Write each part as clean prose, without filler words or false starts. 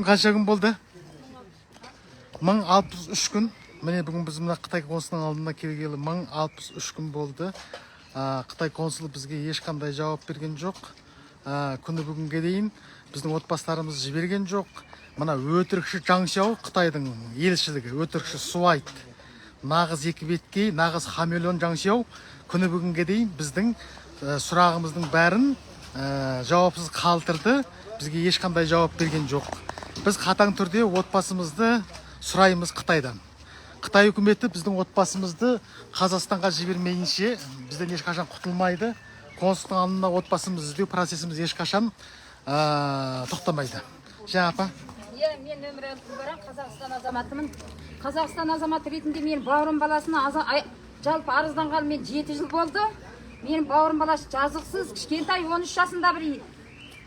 қанша күн болды? 1063 күн. Міне бүгін біз мына Қытай консулының алдына келгелі 1063 күн болды. Қытай консулы бізге ешқандай жауап берген жоқ. Күні бүгінге дейін біздің отбасыларымыз жіберген жоқ. Мына өтірікші Жаңшяу, Қытайдың елшілігі, өтірікші Суайт, нағыз екі беткей, нағыз хамелеон Жаңшяу күні бүгінге дейін біздің сұрағымыздың бәрін жауапсыз қалдырды. Бізге ешқандай жауап берген жоқ. Біз қатаң түрде отбасымызды сұраймыз Қытайдан. Қытай үкіметі біздің отбасымызды Қазақстанға жібермейінше бізден ешқашан құтылмайды. Консулдың алдына отбасымызды іздеу процесіміз ешқашан тоқтамайды. Жаңа апа? Мен Өмірәлі Күлбаран, Қазақстан азаматымын. Қазақстан азаматы ретінде мен бауырым баласына жалпы арызданғалы мен 7 жыл болды. Мен бауырым баласы жазықсыз, кішкентай 13 жасында бір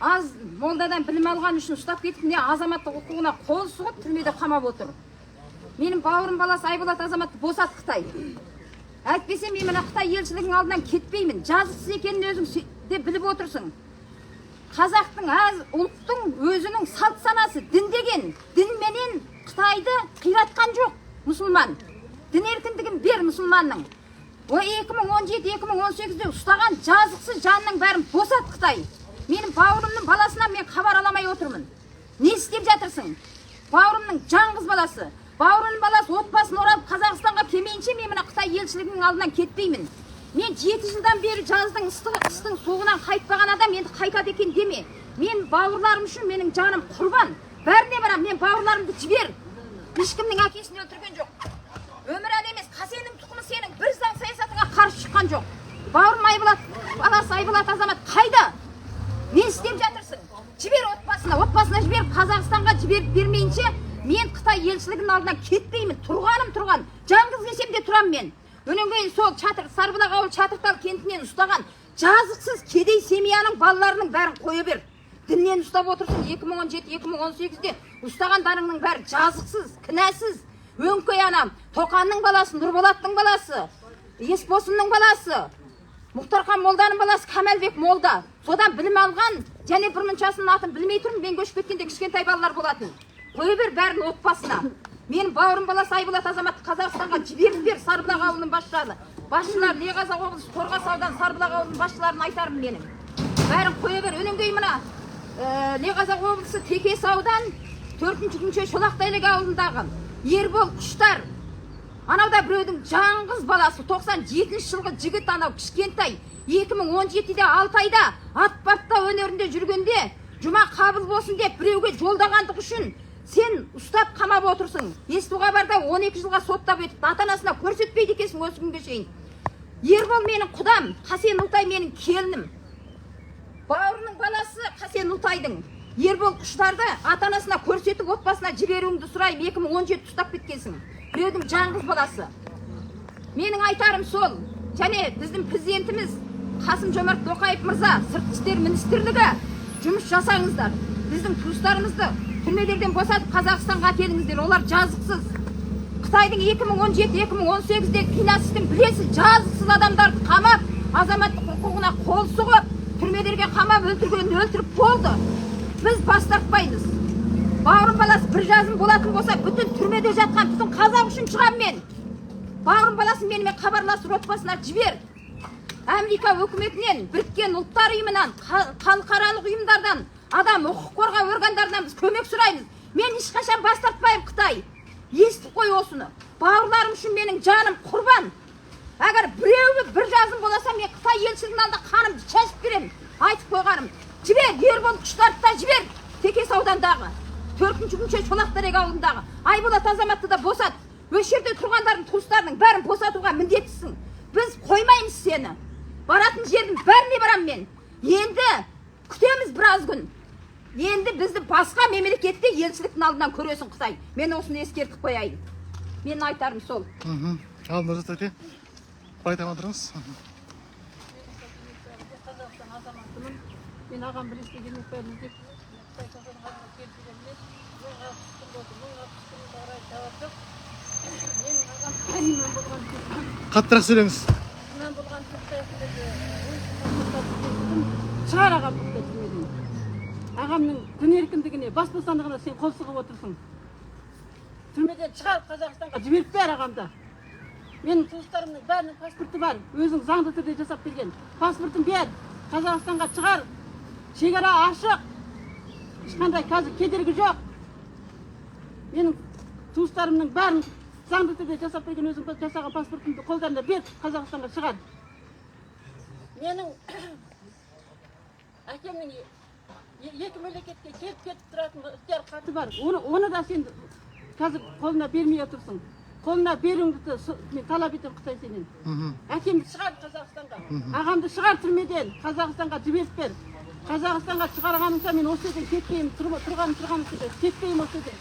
аз молдадан білім алған үшін ұстап кетіп, міне азаматтық құқығына қол сұғып түрмеде қамап отыр. Менің бауырым баласы Айболат азаматты босат Қытай. Әйтпесе мен мына Қытай елшілігінің алдынан кетпеймін. Жазықсыз екенін өзің де біліп отырсың. Қазақтың ұлттың өзінің салт санасы дін деген, дінменен Қытайды қиратқан жоқ мұсылман. Дін еркіндігін бер мұсылманның. 2017-2018-де ұстаған жазықсыз жанның бәрін босат Қытай. Менің бауырымның баласынан мен хабар аламай отырмын. Не істеп жатырсың? Бауырымның жаңғыз баласы. Бауырымның баласы отбасын оралып Қазақстанға келмейінше мен мына Қытай елшілігінің алдынан кетпеймін. Мен 7 жылдан бері жаздың ыстың суығынан қайтпаған адам енді қайтады екен деме. Мен бауырларым үшін менің жаным құрбан. Бәріне барам, мен бауырларымды жібер. Ешкімнің әкесін өлтірген жоқ. Өмірәлі емес, Қасеннің тұқымы сенің бір заң саясатыңа қарсы шыққан жоқ. Бауырым Айболат, баласы Айболат азамат қайда? Не істеп жатырсың? Жібер отбасына жібер, Қазақстанға жіберіп бермейінше мен Қытай елшілігінің алдынан кетпеймін. Тұрған. Жаңғыз келсем де тұрам мен. Өнен кейін сол Сарбұлақ ауыл Чатыртал кентінен ұстаған жазықсыз кедей семьяның балаларының бәрін қойы бер. Діннен ұстап отырсың 2017-2018-де ұстағандарыңның бәрі жазықсыз, кінәсіз. Өңкөй анам, Тоқанның баласы, Нұрболаттың баласы, Есбосынның баласы, Мұхтархан молданың баласы Камалбек молда. Содан білім алған, және бір мұншасының атын білмей тұрмын, мен көшіп кеткенде кішкентай балалар болатын. Қойы бер бәрін отбасына. Менің бауырым баласы Айболат азаматты Қазақстанға жіберіп бер, Сарбұлақ ауылының басшылар, Леғазақ облысы, Қорғас ауданы Сарбұлақ ауылының басшыларын айтарым менің. Бәрін қойы бер. Өнімдей мына Леғазақ облысы Текес аудан 4-ші күнше Шолақтайлық ауылындағы Ербол Құштар. Анауда біреудің жаңғыз баласы 97 жылғы жігіт, анау кішкентай 2017-де 6 айда ат-бапта өнерінде жүргенде жұма қабыл болсын деп біреуге жолдағандық үшін сен ұстап қамап отырсың. Естуға барда 12 жылға соттап өтіп, ата-анасына көрсетпейді екенсің осы күнге шейін. Ербол менің құдам, Қасен Ұлтай менің келінім. Бауырының баласы Қасен Ұлтайдың. Ербол Құштарды ата-анасына көрсетіп отбасына жіберуіңді сұрайым, 2017 ұстап кеткенсің. Біреудің жаңғыз баласы. Менің айтарым сол. Және біздің президентіміз Қасым-Жомарт Тоқаев мырза, сыртқы істер министрлігі жұмыс жасаңыздар. Біздің туыстарымызды түрмелерден босатып Қазақстанға әкеліңіздер. Олар жазықсыз. Қытайдың 2017-2018-де кинасистін білесіз, жазықсыз адамдарды қамап, азаматтық құқығына қол сұғып, түрмелерге қамап өлтіргенін өлтіріп болды. Біз бас тартпаймыз. Бауырым баласы бір жазым болатын болса, бүтін түрмеде жатқан біздің қазақ үшін шығам мен. Бауырым баласын менімен хабарласып отбасына жібер. Америка өкіметінен, Біріккен ұлттар ұйымынан, халықаралық ұйымдардан, адам құқық қорғау органдарынан біз көмек сұраймыз. Мен ешқашан бас тартпаймын Қытай. Естіп қой осыны. Бауырларым үшін менің жаным құрбан. Әгер біреуі бір жазым боласа, мен Қытай елшілігінің алдында қанымды шашып беремін. Айтып қойғаным. Жібер, Ербол Құштарды да жібер. Текес аудандағы 4-ші күнше Шолақтайлық ауылындағы Айболат азаматты да босат. Осы жерде тұрғандардың туыстарының бәрін босатуға міндеттісің. Біз қоймаймыз сені. Баратын жердің бәріне барам мен. Енді күтеміз біраз күн. Енді бізді басқа мемлекетте елшіліктің алдынан көресің Қытай. Мен осыны ескертіп қояйын. Мен айтарым сол. Ал Нұржат әке, байтаман тұрыңыз. Қазақстан азаматымын. Мен ағам біресе келмек бәрін деп Қаттырақ сөйлеңіз. Мен болған шығар ағам ағамның күн еркіндігіне, бас бостандығына сен қол сұғып отырсың. Түрмеден шығарып Қазақстанға жіберіп бер ағамды. Менің туыстарымның бәрінің паспорты бар. Өзің заңды түрде жасап берген. Паспортын бер. Қазақстанға шығар. Шекара ашық. Ешқандай қазір кедергі жоқ. Менің туыстарымның бәрін заңды түрде жасап берген өзің жасаған паспортымды қолдарында бер. Қазақстанға шығар. Менің әкемнің екі мемлекетке келіп кетіп тұратын ықтияр хаты бар. Оны да сен қазір қолына бермей отырсың. Қолына беруіңді мен талап етемін Қытай сенен. Әкемді шығар Қазақстанға. Ағамды шығар түрмеден. Қазақстанға жіберіп бер. Қазақстанға шығарғаныңса мен осы жерден кетпеймін. Тұрғаным сізде. Кетпеймін осы жерден.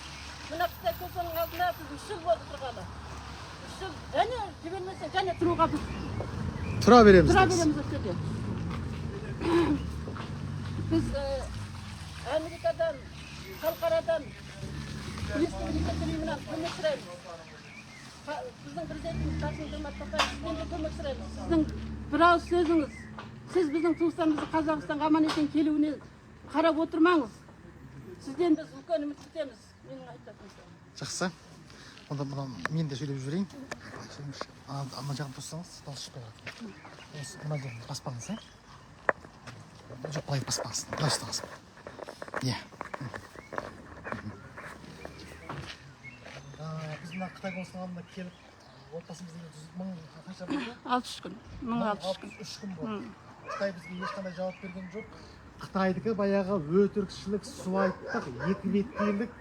Мына Қытай көшенің алдына біз 3 жыл болды тұрғаны. 3 жыл. Және жібермесең және тұруға біз тұра береміз. Тұра береміз осы жерде. Біз Америкадан, халықарадан, республика ұйымынан көмек сұраймыз. Біздің президентіміз Қасым-Жомарт Тоқаев сізден де көмек сұраймыз. Сіздің бір ауыз сөзіңіз, сіз біздің туыстарымыздың Қазақстанға аман есен келуіне қарап отырмаңыз. Сізден біз үлкен үміт күтеміз. Менің айтатыным. Жақсы. Онда мен де сөйлеп жіберейін. Ана жағын тосаңыз, дауыс шықпай. Мына жерін баспаңыз, жоқ, былай баспаңыз. Былай ұстаңыз. Иә. Біз мына Қытай консулының алдына келіп, отбасымызда 1000 қанша болды? 63 күн. 63 күн болды. Қытай бізге ешқандай жауап берген жоқ. Қытайдікі баяғы өтірікшілік, суайттық, екі беттейлік,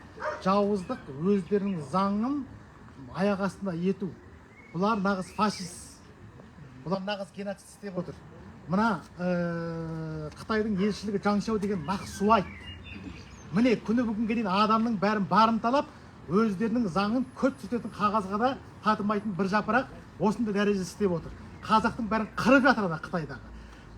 жауыздық, өздерінің заңын аяқ астында ету. Бұлар нағыз фашист. Бұлар нағыз геноцид істеп отыр. Мына Қытайдың елшілігі Жаңшау деген нақ суайт. Міне күні бүгінге дейін адамның бәрін барымталап, өздерінің заңын көт сүртетін қағазға да татымайтын бір жапырақ осындай дәрежеде істеп отыр. Қазақтың бәрін қырып жатыр ана Қытайдағы.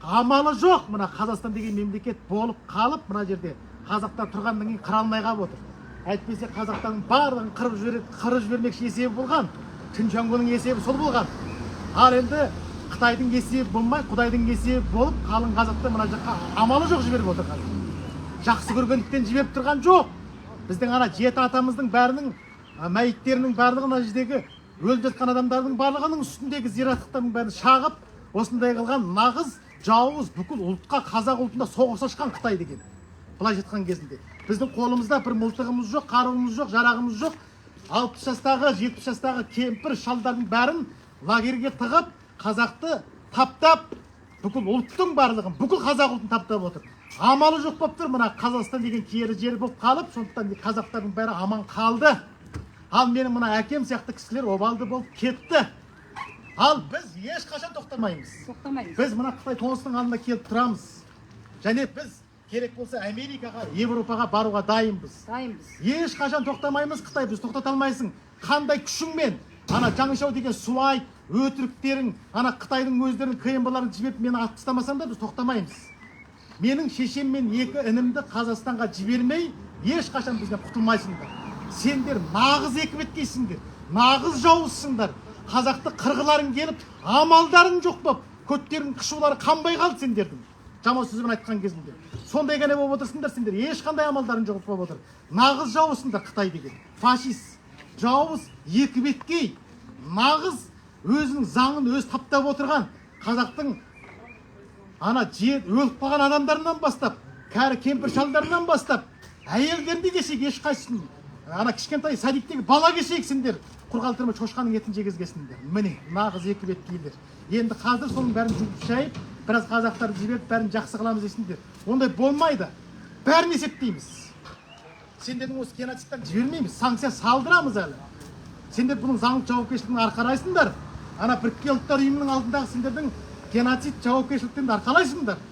Амалы жоқ, мына Қазақстан деген мемлекет болып қалып, мына жерде қазақтар тұрғаннан кейін қыра алмай қалып отыр. Әйтпесе қазақтардың барлығын қырып жібермекші есебі болған. Чиншанлоның есебі сол болған. Ал енді Қытайдың есебі болмай, Құдайдың есебі болып, қалың қазақты мына жаққа амалы жоқ жіберіп отыр қазір. Жақсы көргендіктен жіберіп тұрған жоқ. Біздің ана жеті атамыздың бәрінің мәйіттерінің барлығы мына жердегі өліп жатқан адамдардың барлығының үстіндегі зираттықтардың бәрін шағып, осындай қылған нағыз жауыз бүкіл ұлтқа, қазақ ұлтында соғыс ашқан Қытай деген. Былай жатқан кезінде біздің қолымызда бір мылтығымыз жоқ, қаруымыз жоқ, жарағымыз жоқ. 60 жастағы, 70 жастағы кемпір шалдардың бәрін лагерге тығып, қазақты таптап, бүкіл ұлттың барлығын, бүкіл қазақ ұлтын таптап отыр. Амалы жоқ болып тұр, мына Қазақстан деген киелі жер болып қалып, сондықтан қазақтардың бәрі аман қалды. Ал менің мына әкем сияқты кісілер обалды болып кетті. Ал біз ешқашан тоқтамаймыз. Біз мына Қытай консулының алдына келіп тұрамыз. Және біз керек болса Америкаға, Европаға баруға дайынбыз. Ешқашан тоқтамаймыз. Қытай біз тоқтата алмайсың. Қандай күшіңмен ана Жаңшау деген суайт, өтіріктерің, ана Қытайдың өздерінің КМБ-ларын жіберіп мені атып тастамасаң да біз тоқтамаймыз. Менің шешем мен екі інімді Қазақстанға жібермей ешқашан бізден құтылмайсыңдар. Сендер нағыз екі беткейсіңдер, нағыз жауызсыңдар. Қазақты қырғыларың келіп, амалдарың жоқ болып, көттерің қышулары қанбай қалды сендердің. Жаман сөзбен айтқан кезінде. Сондай ғана болып отырсыңдар сендер, ешқандай амалдарың жоқ болып отыр. Нағыз жауызсыңдар Қытай деген. Фашист, жауыз, екі беткей, нағыз өзінің заңын өз таптап отырған қазақтың ана өліп қалған адамдарынан бастап, кәрі кемпір шалдарынан бастап, әйелдерінде кешек ешқайсысын, ана кішкентай садиктегі бала кешек сендер құр қалдырмай шошқаның етін жегізгенсіңдер. Міне, нағыз екі беткейлер. Енді қазір соның бәрін жуып шайып, біраз қазақтарды жіберіп, бәрін жақсы қыламыз дейсіңдер. Ондай болмайды. Бәрін есептейміз. Сендердің осы геноцидтан жібермейміз, санкция салдырамыз әлі. Сендер бұның заңдық жауапкершілігін арқалайсыңдар. Ана Біріккен ұлттар ұйымының алдындағы сендердің геноцид жауапкершіліктен арқалайсыңдар.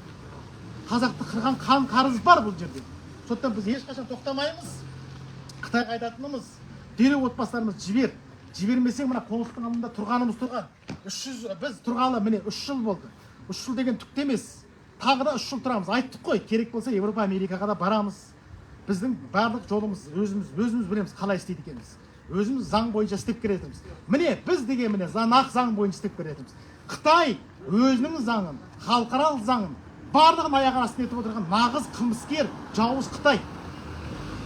Қазақты қырған қан қарыз бар бұл жерде. Сондықтан біз ешқашан тоқтамаймыз. Қытайға айтатынымыз, дереу отбасыларымыз жібер. Жібермесең мына консулдың алдында тұрғанымыз тұрған. Біз тұрғалы міне 3 жыл болды. 3 жыл деген түк емес. Тағы да 3 жыл тұрамыз. Айттық қой, керек болса Европа, Америкаға да барамыз. Біздің барлық жолымыз өзіміз білеміз қалай істейді екенбіз. Өзіміз заң бойынша істеп келетіміз. Міне біз деген міне нақ заң бойынша істеп келетіміз. Қытай өзінің заңын, халықаралық заңын барлығын аяқ астына етіп отырған нағыз қылмыскер, жауыз Қытай.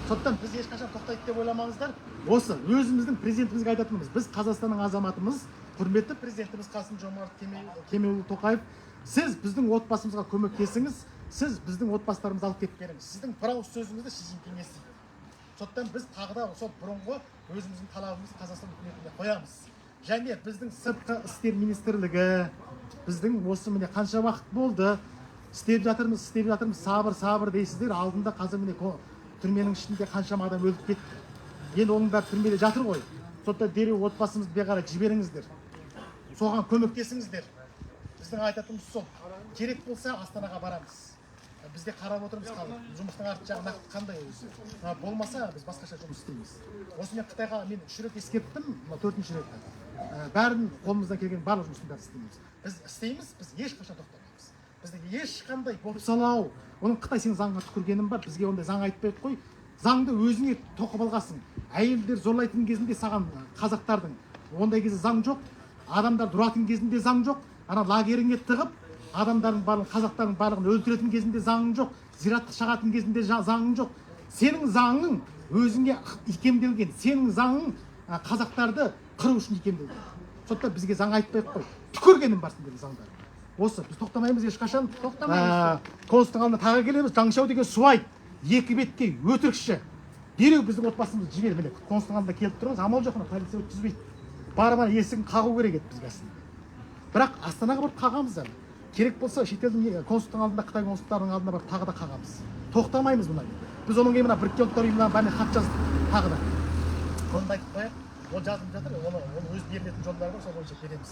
сондықтан біз ешқашан тоқтайды деп ойламаңыздар. Осы өзіміздің президентімізге айтатынымыз, біз Қазақстанның азаматымыз, құрметті президентіміз Қасым-Жомарт Кемелұлы Тоқаев, сіз біздің отбасымызға көмектесіңіз, сіз біздің отбасыларымызды алып кетіп беріңіз. Сіздің бір ауыз сөзіңізді Си Цзиньпин естиді. Сондықтан біз тағы да сол бұрынғы өзіміздің талабымызды Қазақстан үкіметіне қоямыз. Және біздің сыртқы істер министрлігі, біздің осы міне қанша уақыт болды, істеп жатырмыз, сабыр дейсіздер. Алдында қазір міне түрменің ішінде қаншама адам өліп кетті. Енді оның бәрі түрмеде жатыр ғой. Сондықтан дереу отбасымызды бері қарай жіберіңіздер. Соған көмектесіңіздер. Біздің айтатынымыз сол. Керек болса Астанаға барамыз. Бізде қарап отырмыз, жұмыстың арты жағы нақты қандай өзі. Болмаса біз басқаша жұмыс істейміз. Осы мен Қытайға 3 рет ескерттім, 4-ші рет. Бәрін қолымыздан келген барлық жұмыстың бәрін істейміз. Біз істейміз, біз ешқашан тоқтамаймыз. Бізде ешқандай бопсалау, оның Қытай сен заңға түкіргенің бар, бізге ондай заң айтпай қой. Заңды өзіңе тоқып алғасың. Әйелдер зорлайтын кезінде саған қазақтардың ондай кезде заң жоқ. Адамдар дұратын кезінде заң жоқ. Ана лагеріңе тығып, адамдардың барлығын, қазақтардың барлығын өлтіретін кезінде заңың жоқ. Зиратты шағатын кезінде заңың жоқ. Сенің заңың өзіңе икемделген. Сенің заңың қазақтарды қыру үшін икемделген. Сондықтан бізге заң айтпай қой. Түкіргенім бар сендердің заңдар. Осы біз тоқтамаймыз ешқашан. Конституцияның алдына тағы келеміз. Жаңшау деген суайт, екі бетке өтірікші. Дереу біздің отбасымызды жібер, міне конституцияның алдына келіп тұрмыз. Амал жоқ, полиция өткізбейді. Барып есігін қағу керек еді бізге аслында. Бірақ Астанаға барып қағамыз әлі. Керек болса шетелдің консулдың алдында, Қытай консулдарының алдында барып тағы да қағамыз. Тоқтамаймыз бұны. Біз оның кейін Біріккен ұлттар ұйымына бәріне хат жаздық тағы да. Оны да айтып қояйық. Ол жазылып жатыр, оны өз берілетін жолдары бар, сол бойынша береміз.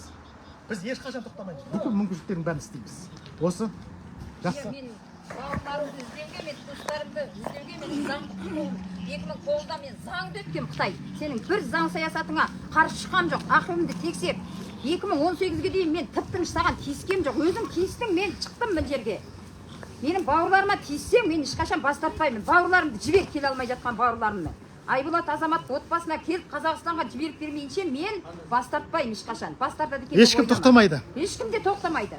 Біз ешқашан тоқтамаймыз. Бүкіл мүмкіншіліктердің бәрін істейміз. Осы жақсы. Мен бауырларымды іздеуге, мен туыстарымды іздеуге мен заң 2009-да мен заңды өткем Қытай. Сенің бір заң саясатыңа қарсы шыққам жоқ. Ақымды тексеп 2018-ге дейін мен тып-тыныш саған тиіскем жоқ. Өзің тиістің, мен шықтым бұл жерге. Менің бауырларыма тиіссең, мен ешқашан бас тартпаймын. Бауырларымды жіберіп келе алмай жатқан бауырларымды. Айболат азамат отбасына келіп Қазақстанға жіберіп бермейінше мен бас тартпаймын ешқашан. Бас тартады екен. Ешкім тоқтамайды. Ешкім де тоқтамайды.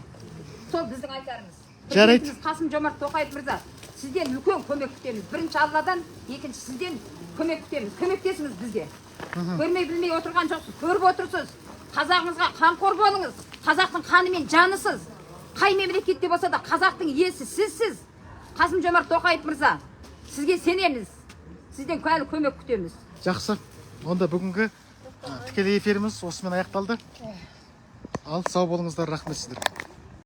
Сол біздің айтарымыз. Жарайды. Қасым-Жомарт Тоқаев мырза, сізден үлкен көмек күтеміз. Бірінші Алладан, екінші сізден көмек күтеміз. Көмектесіңіз бізге. Көрмей білмей отырған жоқсыз, көріп отырсыз. Қазағыңызға қамқор болыңыз. Қазақтың қаны мен жанысыз. Қай мемлекетте болса да қазақтың иесі сізсіз. Қасым-Жомарт Тоқаев мырза, сізге сенеміз. Сізден кәлі көмек күтеміз. Жақсы. Онда бүгінгі тікелей эфиріміз осымен аяқталды. Ал сау болыңыздар, рахмет сіздерге.